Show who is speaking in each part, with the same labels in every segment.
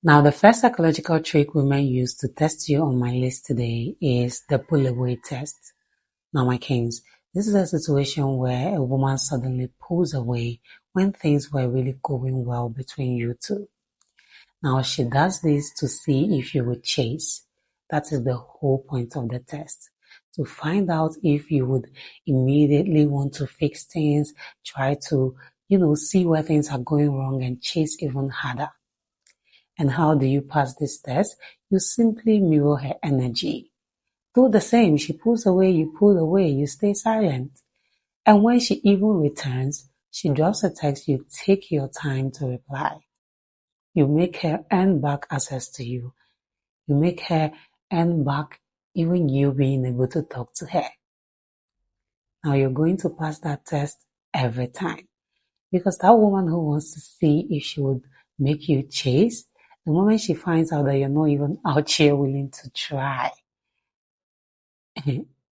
Speaker 1: Now, the first psychological trick women use to test you on my list today is the pull away test. Now, my kings, this is a situation where a woman suddenly pulls away when things were really going well between you two. Now, she does this to see if you would chase. That is the whole point of the test. To find out if you would immediately want to fix things, try to, see where things are going wrong and chase even harder. And how do you pass this test? You simply mirror her energy. Do the same. She pulls away, you pull away, you stay silent. And when she even returns, she drops a text, you take your time to reply. You make her earn back access to you. You make her earn back even you being able to talk to her. Now you're going to pass that test every time. Because that woman who wants to see if she would make you chase, the moment she finds out that you're not even out here willing to try,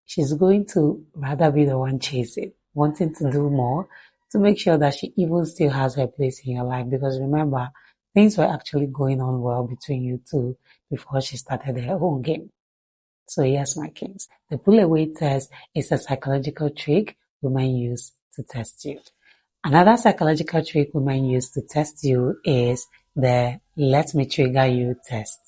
Speaker 1: she's going to rather be the one chasing, wanting to do more to make sure that she even still has her place in your life. Because remember, things were actually going on well between you two before she started her own game. So yes, my kings, the pull away test is a psychological trick women use to test you. Another psychological trick women use to test you is the let me trigger you test.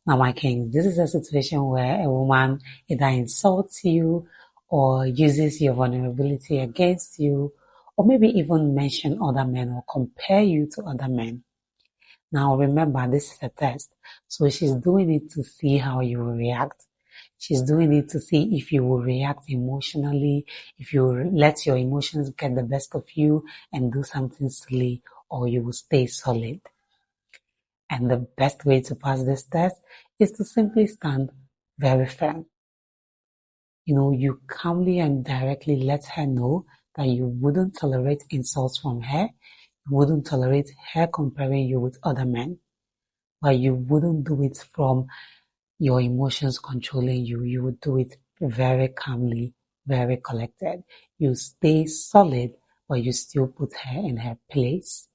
Speaker 1: Now, my kings, this is a situation where a woman either insults you or uses your vulnerability against you, or maybe even mention other men or compare you to other men. Now, remember, this is a test. So she's doing it to see how you will react. She's doing it to see if you will react emotionally, if you let your emotions get the best of you and do something silly, or you will stay solid. And the best way to pass this test is to simply stand very firm. You calmly and directly let her know that you wouldn't tolerate insults from her, you wouldn't tolerate her comparing you with other men, but you wouldn't do it from your emotions controlling you. You would do it very calmly, very collected. You stay solid, but you still put her in her place.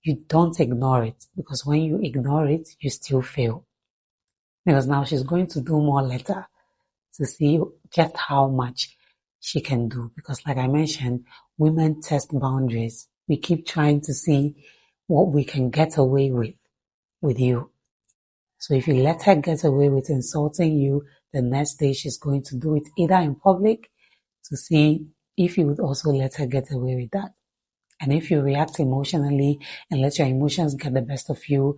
Speaker 1: You don't ignore it, because when you ignore it, you still fail. Because now she's going to do more later to see just how much she can do. Because like I mentioned, women test boundaries. We keep trying to see what we can get away with you. So if you let her get away with insulting you, the next day she's going to do it either in public to see if you would also let her get away with that. And if you react emotionally and let your emotions get the best of you,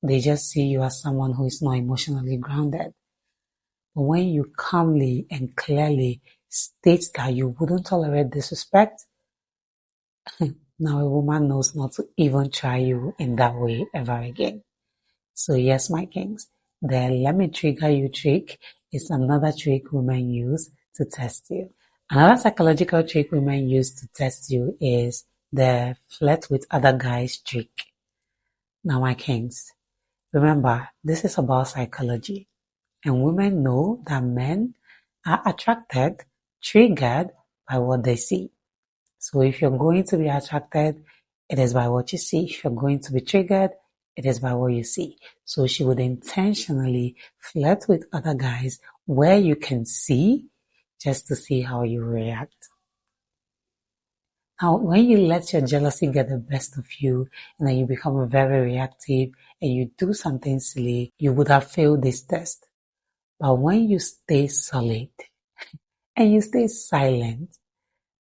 Speaker 1: they just see you as someone who is not emotionally grounded. But when you calmly and clearly state that you wouldn't tolerate disrespect, now a woman knows not to even try you in that way ever again. So yes, my kings, the let me trigger you trick is another trick women use to test you. Another psychological trick women use to test you is the flirt with other guys trick. Now, my kings, remember, this is about psychology, and women know that men are attracted, triggered by what they see. So if you're going to be attracted, it is by what you see. If you're going to be triggered, it is by what you see. So she would intentionally flirt with other guys where you can see, just to see how you react. Now, when you let your jealousy get the best of you and then you become very reactive and you do something silly, you would have failed this test. But when you stay solid and you stay silent,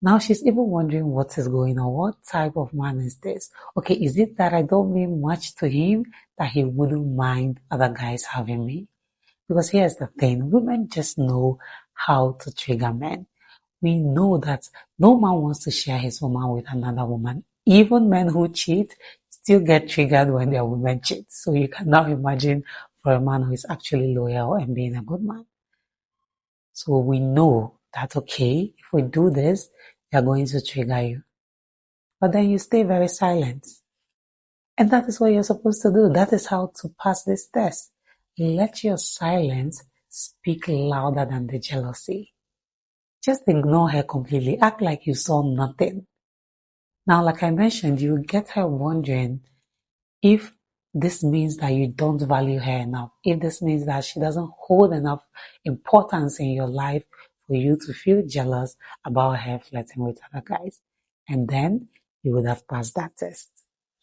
Speaker 1: now she's even wondering what is going on. What type of man is this? Okay, is it that I don't mean much to him, that he wouldn't mind other guys having me? Because here's the thing, women just know how to trigger men. We know that no man wants to share his woman with another woman. Even men who cheat still get triggered when their women cheat. So you can now imagine for a man who is actually loyal and being a good man. So we know that, okay, if we do this, they are going to trigger you. But then you stay very silent. And that is what you're supposed to do. That is how to pass this test. Let your silence speak louder than the jealousy. Just ignore her completely. Act like you saw nothing. Now, like I mentioned, you get her wondering if this means that you don't value her enough, if this means that she doesn't hold enough importance in your life for you to feel jealous about her flirting with other guys, and then you would have passed that test.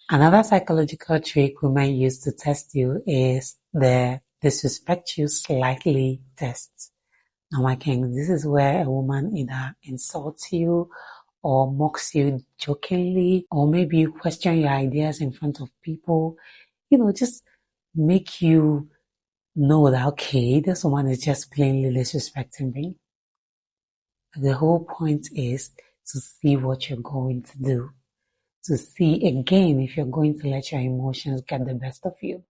Speaker 1: Another psychological trick women use to test you is the disrespect you slightly test. Now, my king, this is where a woman either insults you or mocks you jokingly, or maybe you question your ideas in front of people, just make you know that, okay, this woman is just plainly disrespecting me. The whole point is to see what you're going to do, to see again if you're going to let your emotions get the best of you.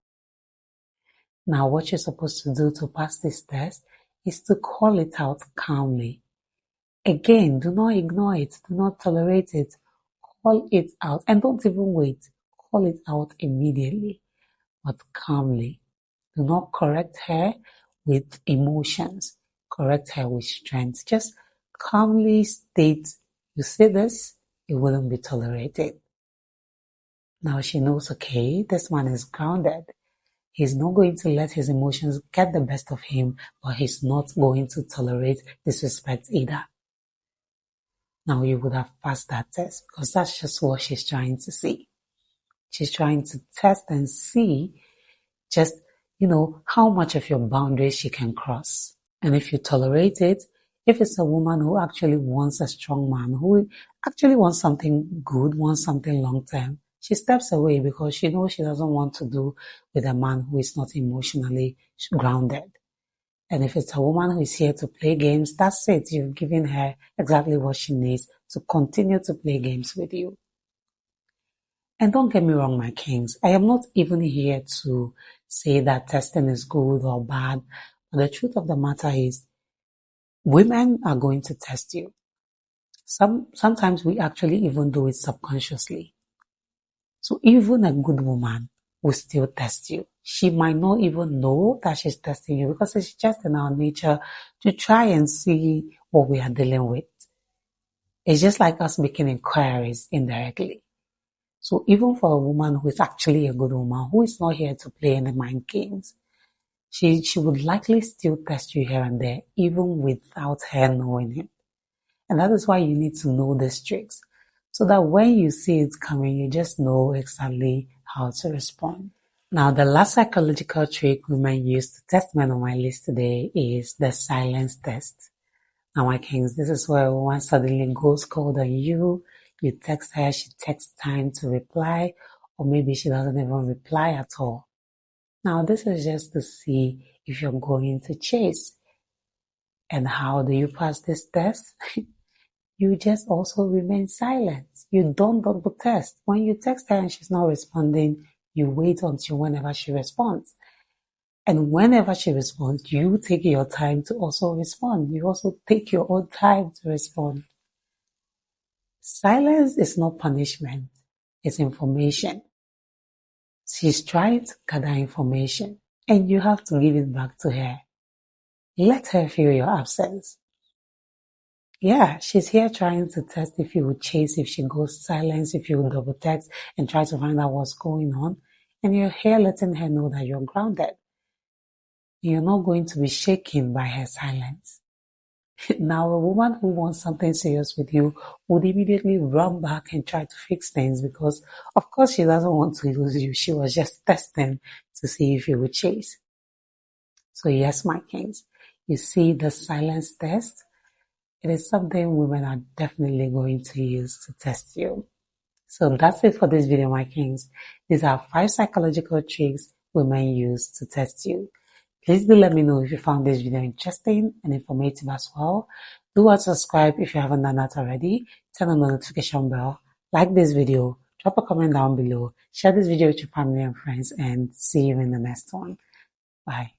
Speaker 1: Now, what you're supposed to do to pass this test is to call it out calmly. Again, do not ignore it, do not tolerate it. Call it out, and don't even wait. Call it out immediately, but calmly. Do not correct her with emotions. Correct her with strength. Just calmly state, you say this, it wouldn't be tolerated. Now she knows, okay, this man is grounded. He's not going to let his emotions get the best of him, but he's not going to tolerate disrespect either. Now you would have passed that test, because that's just what she's trying to see. She's trying to test and see just, how much of your boundaries she can cross. And if you tolerate it, if it's a woman who actually wants a strong man, who actually wants something good, wants something long term, she steps away because she knows she doesn't want to do with a man who is not emotionally grounded. And if it's a woman who is here to play games, that's it. You've given her exactly what she needs to continue to play games with you. And don't get me wrong, my kings, I am not even here to say that testing is good or bad. But the truth of the matter is, women are going to test you. Sometimes we actually even do it subconsciously. So even a good woman will still test you. She might not even know that she's testing you, because it's just in our nature to try and see what we are dealing with. It's just like us making inquiries indirectly. So even for a woman who is actually a good woman, who is not here to play any mind games, she would likely still test you here and there, even without her knowing it. And that is why you need to know these tricks, so that when you see it coming, you just know exactly how to respond. Now, the last psychological trick women use to test men on my list today is the silence test. Now, my kings, this is where one suddenly goes cold on you. You text her, she takes time to reply, or maybe she doesn't even reply at all. Now, this is just to see if you're going to chase. And how do you pass this test? You just also remain silent. You don't double text. When you text her and she's not responding, you wait until whenever she responds. And whenever she responds, you take your time to also respond. You also take your own time to respond. Silence is not punishment. It's information. She's trying to gather information, and you have to give it back to her. Let her feel your absence. Yeah, she's here trying to test if you would chase, if she goes silent, if you would double text and try to find out what's going on. And you're here letting her know that you're grounded. You're not going to be shaken by her silence. Now, a woman who wants something serious with you would immediately run back and try to fix things, because, of course, she doesn't want to lose you. She was just testing to see if you would chase. So yes, my kings, you see the silence test? It is something women are definitely going to use to test you. So that's it for this video, my kings. These are 5 psychological tricks women use to test you. Please do let me know if you found this video interesting and informative as well. Do subscribe if you haven't done that already. Turn on the notification bell. Like this video. Drop a comment down below. Share this video with your family and friends, and see you in the next one. Bye.